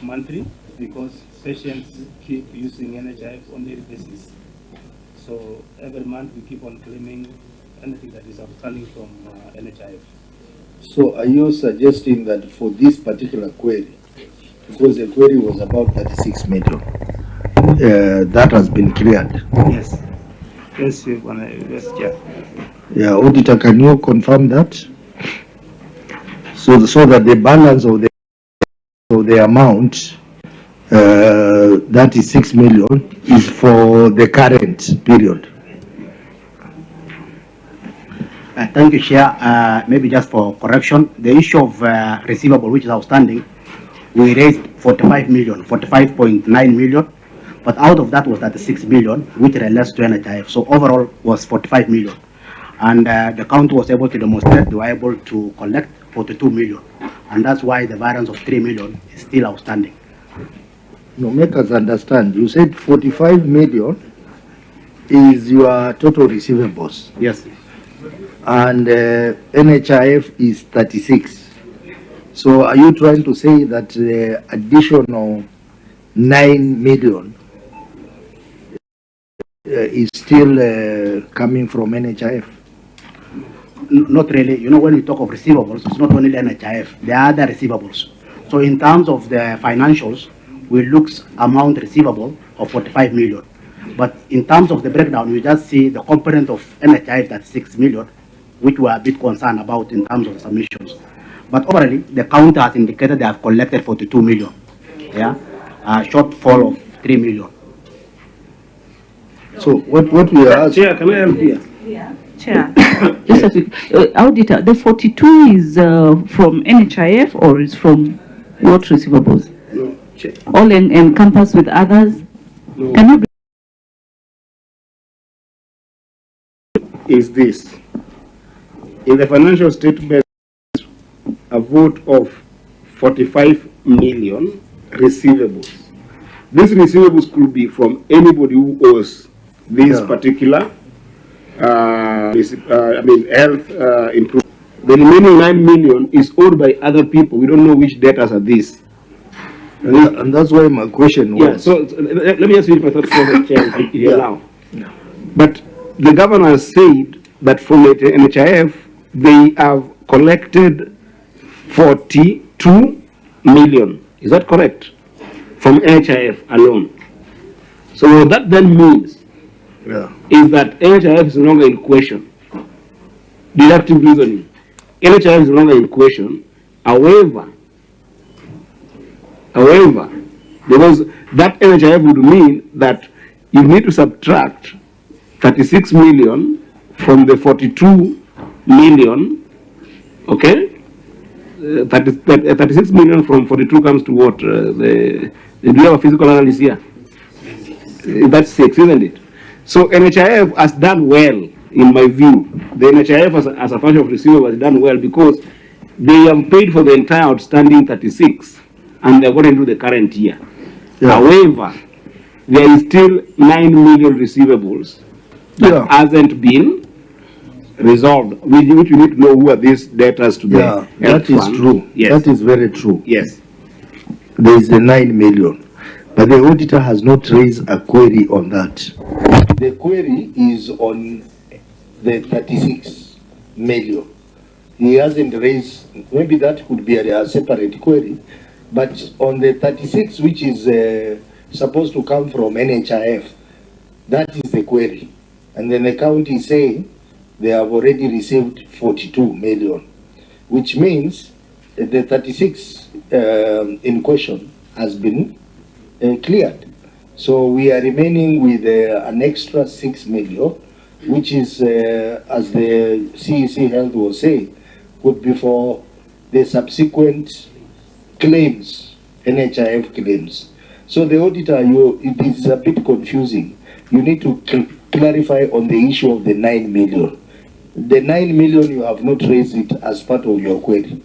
monthly because patients keep using NHIF on daily basis. So every month we keep on claiming anything that is outstanding from NHIF. So are you suggesting that for this particular query, because the query was about 36 million, that has been cleared? Yes. Yes, yes, yeah. Yeah, auditor, can you confirm that? So that the balance of the amount, that is 6 million, is for the current period. Thank you, Chair. Maybe just for correction, the issue of receivable, which is outstanding, we raised 45.9 million, but out of that was 36 million, which relates to NHIF. So overall was 45 million. And the county was able to demonstrate they were able to collect 42 million. And that's why the variance of 3 million is still outstanding. No, make us understand. You said 45 million is your total receivables. Yes. And NHIF is 36. So are you trying to say that the additional 9 million is still coming from NHIF? Not really. You know, when we talk of receivables, it's not only NHIF, there are other receivables. So in terms of the financials, we look amount receivable of 45 million. But in terms of the breakdown, we just see the component of NHIF, that's 6 million, which we are a bit concerned about in terms of submissions. But overall, the county has indicated they have collected 42 million. Yeah, a shortfall of 3 million. So what we are asking... Chair, can I help here? Yeah. Chair, just a quick, auditor, the 42 is from NHIF or is from what receivables? No, Chair. All encompassed with others? No. Can you Is this in the financial statement a vote of 45 million receivables? These receivables could be from anybody who owes this particular health improvement. The remaining 9 million is owed by other people. We don't know which debtors are these. And that's why my question was... Yeah, so let me just read my thoughts for the chair here now. Yeah. But the governor has said that from the NHIF, they have collected 42 million. Is that correct? From NHIF alone. So what that then means is that NHIF is no longer in question. Deductive reasoning. NHIF is no longer in question. However, because that NHIF would mean that you need to subtract 36 million from the 42 million, okay? 36 million from 42 comes to what? Do you have a physical analysis here? That's 6, isn't it? So NHIF has done well, in my view. The NHIF as a function of receivables has done well because they have paid for the entire outstanding 36 and they're going into the current year. Yeah. However, there is still 9 million receivables that hasn't been resolved, which you need to know who are these debtors to the that is true. Yes. That is very true. Yes. There is the 9 million. But the auditor has not raised a query on that. The query is on the 36 million. He hasn't raised, maybe that could be a separate query, but on the 36, which is supposed to come from NHIF, that is the query. And then the county is saying they have already received 42 million, which means the 36 in question has been cleared. So we are remaining with an extra 6 million, which is, as the CEC Health was saying, would be for the subsequent claims, NHIF claims. So the auditor, it is a bit confusing. You need to clarify on the issue of the 9 million. The 9 million, you have not raised it as part of your query.